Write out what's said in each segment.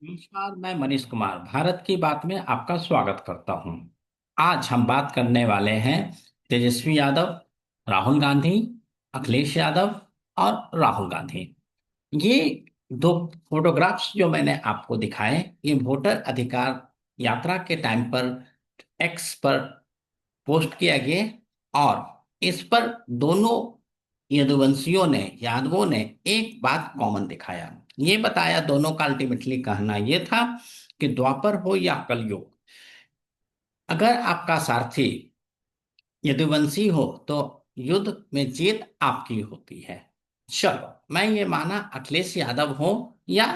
नमस्कार, मैं मनीष कुमार भारत की बात में आपका स्वागत करता हूं। आज हम बात करने वाले हैं तेजस्वी यादव, राहुल गांधी, अखिलेश यादव और राहुल गांधी। ये दो फोटोग्राफ्स जो मैंने आपको दिखाए, ये वोटर अधिकार यात्रा के टाइम पर एक्स पर पोस्ट किया गया। और इस पर दोनों यादवों ने एक बात कॉमन दिखाया। ये बताया, दोनों का अल्टीमेटली कहना यह था कि द्वापर हो या कलयुग, अगर आपका सारथी यदुवंशी हो तो युद्ध में जीत आपकी होती है। चलो, मैं ये माना अखिलेश यादव हो या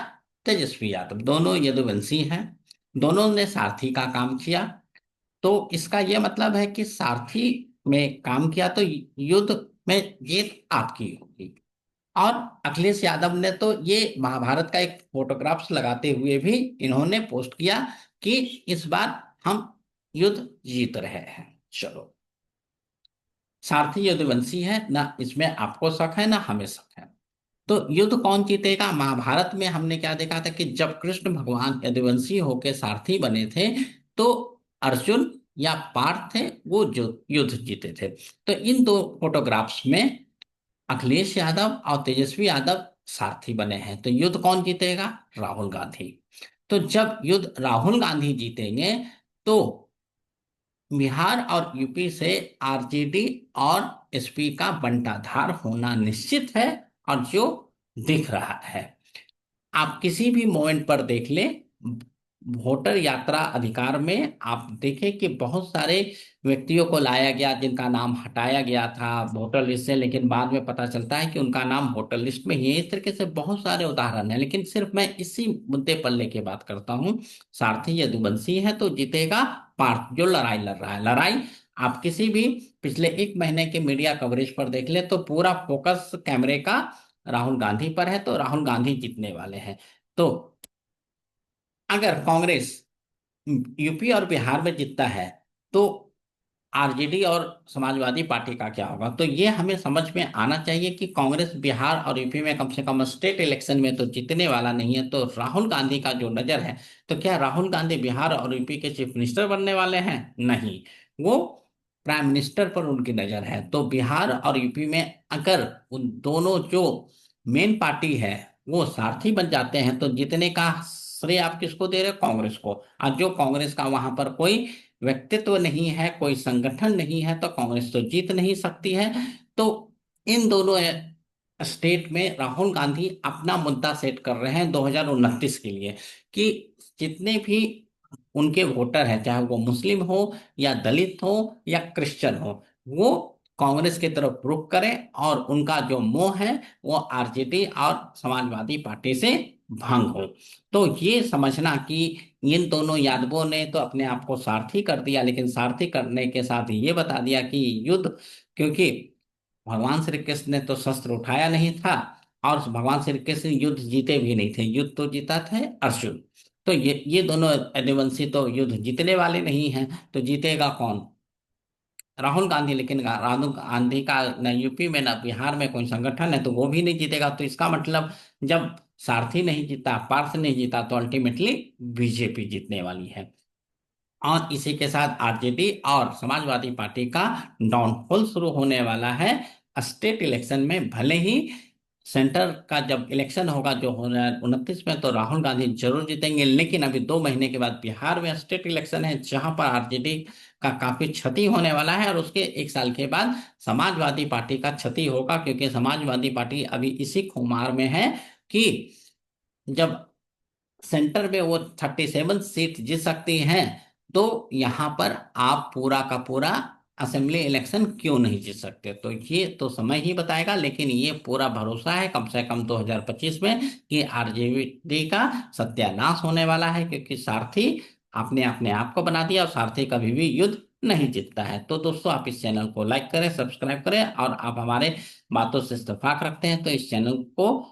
तेजस्वी यादव, दोनों यदुवंशी हैं, दोनों ने सारथी का काम किया। तो इसका यह मतलब है कि सारथी में काम किया तो युद्ध में जीत आपकी होगी। और अखिलेश यादव ने तो ये महाभारत का एक फोटोग्राफ्स लगाते हुए भी इन्होंने पोस्ट किया कि इस बार हम युद्ध जीत रहे हैं। चलो, सारथी यदुवंशी है ना, इसमें आपको शक है ना हमें शक है। तो युद्ध कौन जीतेगा? महाभारत में हमने क्या देखा था कि जब कृष्ण भगवान यदुवंशी होकर सारथी बने थे तो अर्जुन या पार्थ थे, वो जो युद्ध जीते थे। तो इन दो फोटोग्राफ्स में अखिलेश यादव और तेजस्वी यादव सारथी बने हैं। तो युद्ध कौन जीतेगा? राहुल गांधी। तो जब युद्ध राहुल गांधी जीतेंगे तो बिहार और यूपी से आरजेडी और एसपी का बंटाधार होना निश्चित है। और जो दिख रहा है, आप किसी भी मोमेंट पर देख लें, वोटर यात्रा अधिकार में आप देखें कि बहुत सारे व्यक्तियों को लाया गया जिनका नाम हटाया गया था वोटर लिस्ट से, लेकिन बाद में पता चलता है कि उनका नाम वोटर लिस्ट में ही है। इस तरीके से बहुत सारे उदाहरण हैं, लेकिन सिर्फ मैं इसी मुद्दे पर लेके बात करता हूँ। सारथी यदुवंशी है तो जीतेगा पार्थ, जो लड़ाई लड़ रहा है। लड़ाई आप किसी भी पिछले एक महीने के मीडिया कवरेज पर देख ले तो पूरा फोकस कैमरे का राहुल गांधी पर है, तो राहुल गांधी जीतने वाले हैं। तो अगर कांग्रेस यूपी और बिहार में जीतता है तो आरजेडी और समाजवादी पार्टी का क्या होगा? तो ये हमें समझ में आना चाहिए कि कांग्रेस बिहार और यूपी में कम से कम स्टेट इलेक्शन में तो जीतने वाला नहीं है। तो राहुल गांधी का जो नजर है, तो क्या राहुल गांधी बिहार और यूपी के चीफ मिनिस्टर बनने वाले हैं? नहीं, वो प्राइम मिनिस्टर पर उनकी नजर है। तो बिहार और यूपी में अगर उन दोनों जो मेन पार्टी है वो सारथी बन जाते हैं तो जीतने का श्रेय आप किसको दे रहे हो? कांग्रेस को। और जो कांग्रेस का वहां पर कोई व्यक्तित्व नहीं है, कोई संगठन नहीं है, तो कांग्रेस तो जीत नहीं सकती है। तो इन दोनों स्टेट में राहुल गांधी अपना मुद्दा सेट कर रहे हैं 2029 के लिए कि जितने भी उनके वोटर हैं, चाहे वो मुस्लिम हो या दलित हो या क्रिश्चियन हो, वो कांग्रेस की तरफ रुख करें और उनका जो मोह है वो आरजेडी और समाजवादी पार्टी से भंग हो। तो ये समझना कि इन दोनों यादवों ने तो अपने आप को सारथी कर दिया, लेकिन सारथी करने के साथ ये बता दिया कि युद्ध, क्योंकि भगवान श्री कृष्ण ने तो शस्त्र उठाया नहीं था और भगवान श्री कृष्ण युद्ध जीते भी नहीं थे, युद्ध तो जीता था अर्जुन। तो ये दोनों यदुवंशी तो युद्ध जीतने वाले नहीं हैं। तो जीतेगा कौन? राहुल गांधी। लेकिन राहुल गांधी का न यूपी में न बिहार में कोई संगठन है, तो वो भी नहीं जीतेगा। तो इसका मतलब जब सारथी नहीं जीता, पार्थ नहीं जीता, तो अल्टीमेटली बीजेपी जीतने वाली है। और इसी के साथ आरजेडी और समाजवादी पार्टी का डाउनफॉल शुरू होने वाला है। स्टेट इलेक्शन में भले ही सेंटर का जब इलेक्शन होगा जो हो रहा है 29 में, तो राहुल गांधी जरूर जीतेंगे, लेकिन अभी 2 महीने के बाद बिहार में स्टेट इलेक्शन है जहां पर आरजेडी का काफी क्षति होने वाला है। और उसके 1 साल के बाद समाजवादी पार्टी का क्षति होगा, क्योंकि समाजवादी पार्टी अभी इसी खुमार में है कि जब सेंटर में वो 37 सीट जीत सकती हैं, तो यहाँ पर आप पूरा का पूरा असेंबली इलेक्शन क्यों नहीं जीत सकते? तो ये तो समय ही बताएगा, लेकिन ये पूरा भरोसा है कम से कम 2025 में कि आरजेडी का सत्यानाश होने वाला है, क्योंकि सारथी आपने अपने आप को बना दिया और सारथी कभी भी युद्ध नहीं जीतता है। तो दोस्तों, आप इस चैनल को लाइक करें, सब्सक्राइब करें, और आप हमारे बातों से इत्तेफाक रखते हैं तो इस चैनल को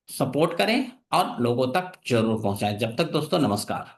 सपोर्ट करें और लोगों तक जरूर पहुंचाएं। जब तक दोस्तों, नमस्कार।